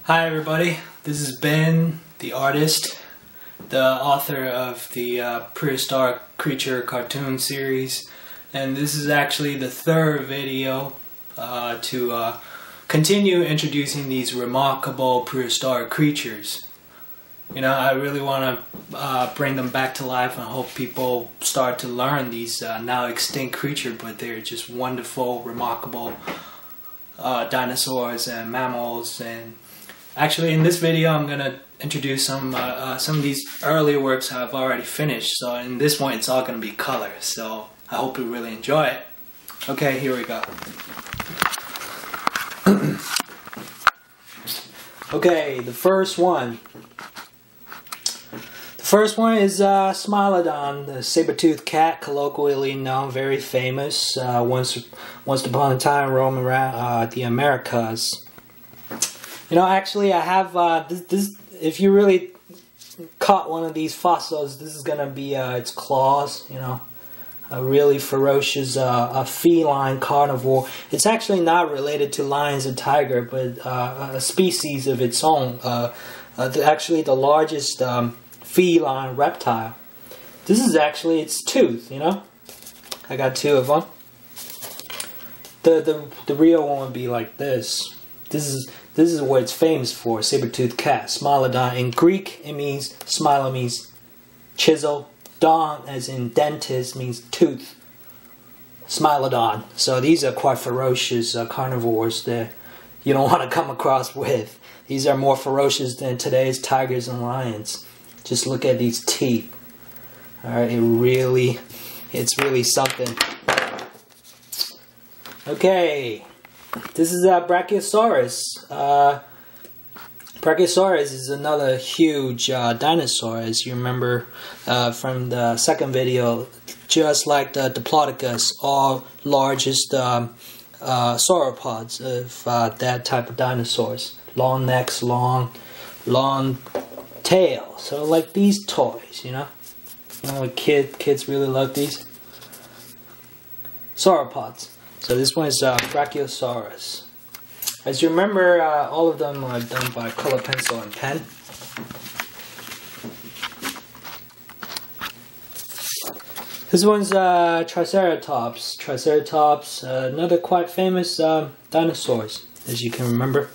Hi everybody, this is Ben, the artist, the author of the Prehistoric Creature Cartoon series, and this is actually the third video to continue introducing these remarkable prehistoric creatures. You know, I really want to bring them back to life and hope people start to learn these now extinct creatures, but they're just wonderful, remarkable dinosaurs and mammals. And actually, in this video, I'm gonna introduce some of these earlier works I've already finished. So in this one, it's all gonna be color. So I hope you really enjoy it. Okay, here we go. Okay, the first one. The first one is Smilodon, the saber-toothed cat, colloquially known, very famous. Once upon a time, roaming around the Americas. You know, actually, I have this. If you really caught one of these fossils, this is gonna be its claws. You know, a really ferocious, a feline carnivore. It's actually not related to lions and tiger, but a species of its own. Actually, the largest feline reptile. This is actually its tooth. You know, I got two of them. The real one would be like this. This is what it's famous for, saber-toothed cat. Smilodon. In Greek, it means, smilo means chisel. Don, as in dentist, means tooth. Smilodon. So these are quite ferocious carnivores that you don't want to come across with. These are more ferocious than today's tigers and lions. Just look at these teeth. Alright, it's really something. Okay. This is Brachiosaurus. Brachiosaurus is another huge dinosaur, as you remember from the second video. Just like the Diplodocus, all largest sauropods of that type of dinosaurs. Long necks, long tail. So like these toys, you know. Kids really love these sauropods. So this one is Brachiosaurus. As you remember, all of them are done by color pencil and pen. This one's Triceratops. Triceratops, another quite famous dinosaurs, as you can remember.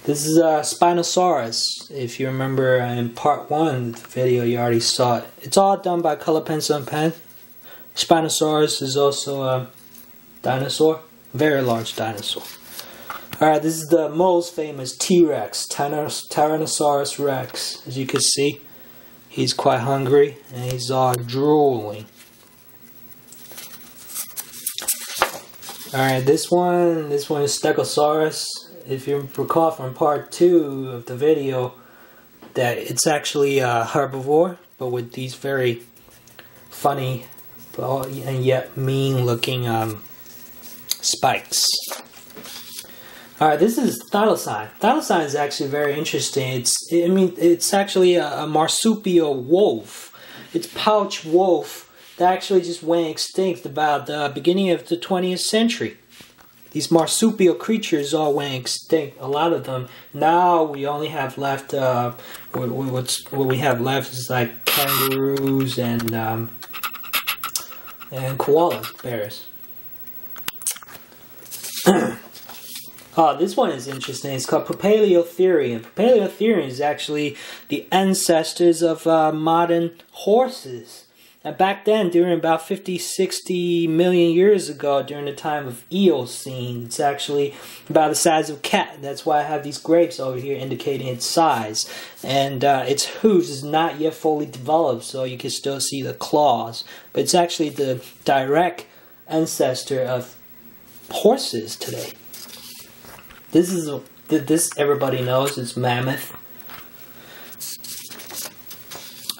This is Spinosaurus. If you remember in part 1 of the video, you already saw it. It's all done by color pencil and pen. Spinosaurus is also a dinosaur, very large dinosaur. Alright, this is the most famous T-Rex, Tyrannosaurus Rex. As you can see, he's quite hungry and he's all drooling. Alright, this one is Stegosaurus. If you recall from part 2 of the video, that it's actually a herbivore, but with these very funny and yet mean-looking spikes. Alright, this is Thylacine. Thylacine is actually very interesting. It's actually a marsupial wolf. It's pouch wolf that actually just went extinct about the beginning of the 20th century. These marsupial creatures all went extinct, a lot of them. Now we only have left, what we have left is like kangaroos and koalas, bears. Oh, this one is interesting. It's called Paleotherium. Paleotherium is actually the ancestors of modern horses. And back then, during about 50-60 million years ago, during the time of Eocene, it's actually about the size of a cat. That's why I have these grapes over here indicating its size. And its hooves is not yet fully developed, so you can still see the claws. But it's actually the direct ancestor of horses today. This everybody knows, it's mammoth.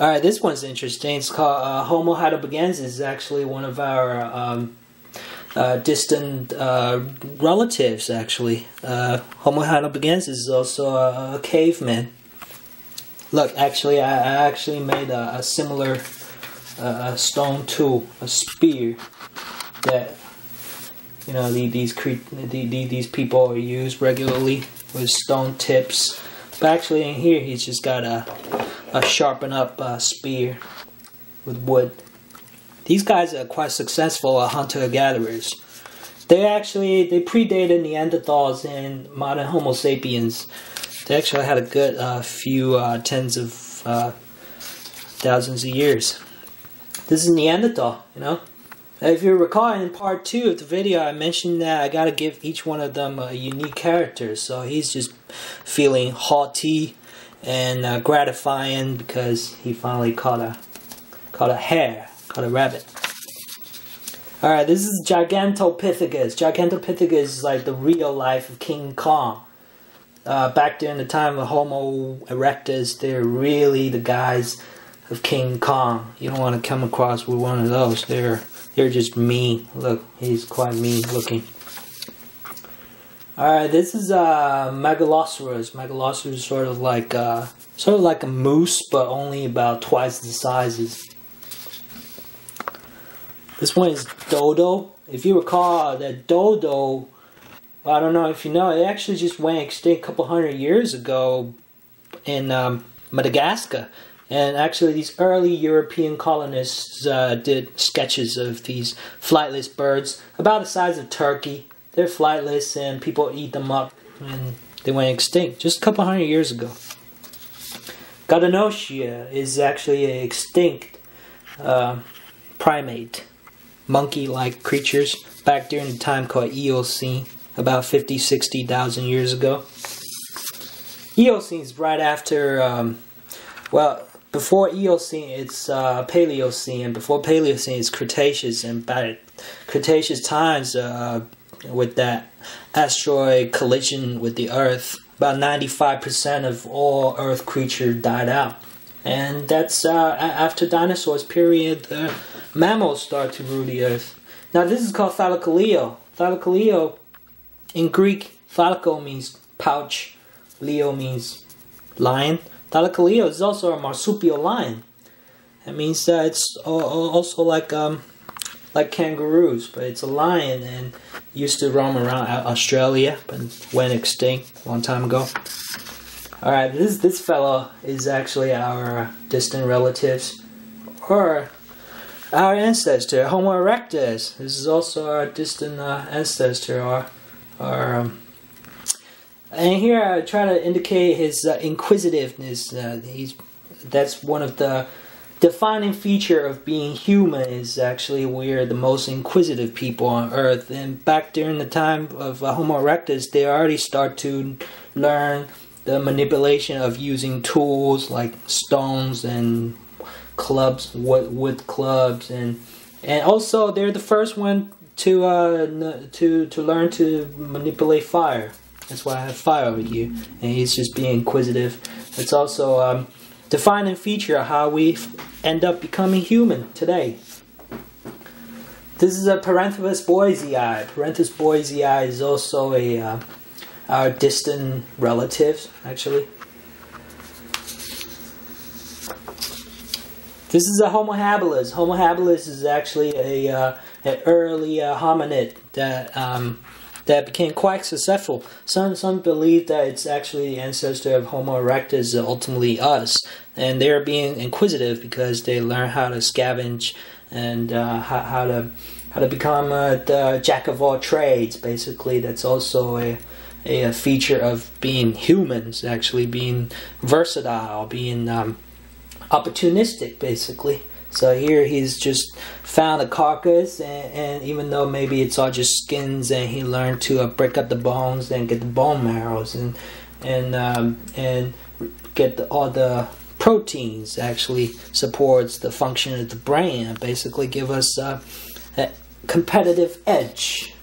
Alright, this one's interesting. It's called Homo habilis. It's actually one of our distant relatives, actually. Homo habilis is also a caveman. Look, actually, I actually made a similar stone tool, a spear, that you know these people use regularly. with stone tips. But actually in here he's just got a sharpen up spear with wood. These guys are quite successful hunter-gatherers. They predated Neanderthals and modern Homo sapiens. They actually had a good few tens of thousands of years. This is Neanderthal, you know. If you recall in part 2 of the video, I mentioned that I gotta give each one of them a unique character. So he's just feeling haughty and gratifying because he finally caught a hare, caught a rabbit. Alright, this is Gigantopithecus. Gigantopithecus is like the real life of King Kong. Back during the time of Homo erectus, they're really the guys of King Kong. You don't want to come across with one of those. They're just mean. Look, he's quite mean looking. Alright, this is Megalosaurus. Megalosaurus is sort of like a moose, but only about twice the sizes. This one is Dodo. If you recall that Dodo, well, I don't know if you know, it actually just went extinct a couple hundred years ago in Madagascar. And actually these early European colonists did sketches of these flightless birds about the size of turkey. They're flightless and people eat them up and they went extinct just a couple hundred years ago. Gardenosia is actually an extinct primate. Monkey-like creatures back during the time called Eocene, about 50-60,000 years ago. Eocene is right after, well, before Eocene it's Paleocene, and before Paleocene it's Cretaceous, and by Cretaceous times, with that asteroid collision with the Earth, about 95% of all Earth creatures died out. And that's after dinosaurs period, the mammals start to rule the earth. Now this is called Thylacoleo. Thylacoleo, in Greek, thylaco means pouch, leo means lion. Thylacoleo is also a marsupial lion. That means that it's also like kangaroos, but it's a lion and used to roam around Australia, but went extinct a long time ago. Alright, this fellow is actually our distant relatives, or our ancestor, Homo erectus. This is also our distant ancestor, and here I try to indicate his inquisitiveness. That's one of the defining feature of being human, is actually we're the most inquisitive people on Earth. And back during the time of Homo erectus, they already start to learn the manipulation of using tools like stones and clubs, wood clubs, and also they're the first one to learn to manipulate fire. That's why I have fire over here, and he's just being inquisitive. It's also a defining feature of how we end up becoming human today. This is a Paranthropus boisei. Paranthropus boisei is also our distant relatives, actually. This is a Homo habilis. Homo habilis is actually an early hominid that became quite successful. Some believe that it's actually the ancestor of Homo erectus, ultimately us, and they're being inquisitive because they learn how to scavenge and how to become the jack of all trades. Basically, that's also a feature of being humans, actually being versatile, being opportunistic, basically. So here he's just found a carcass, and even though maybe it's all just skins, and he learned to break up the bones and get the bone marrows and get all the proteins. Actually supports the function of the brain and basically give us a competitive edge.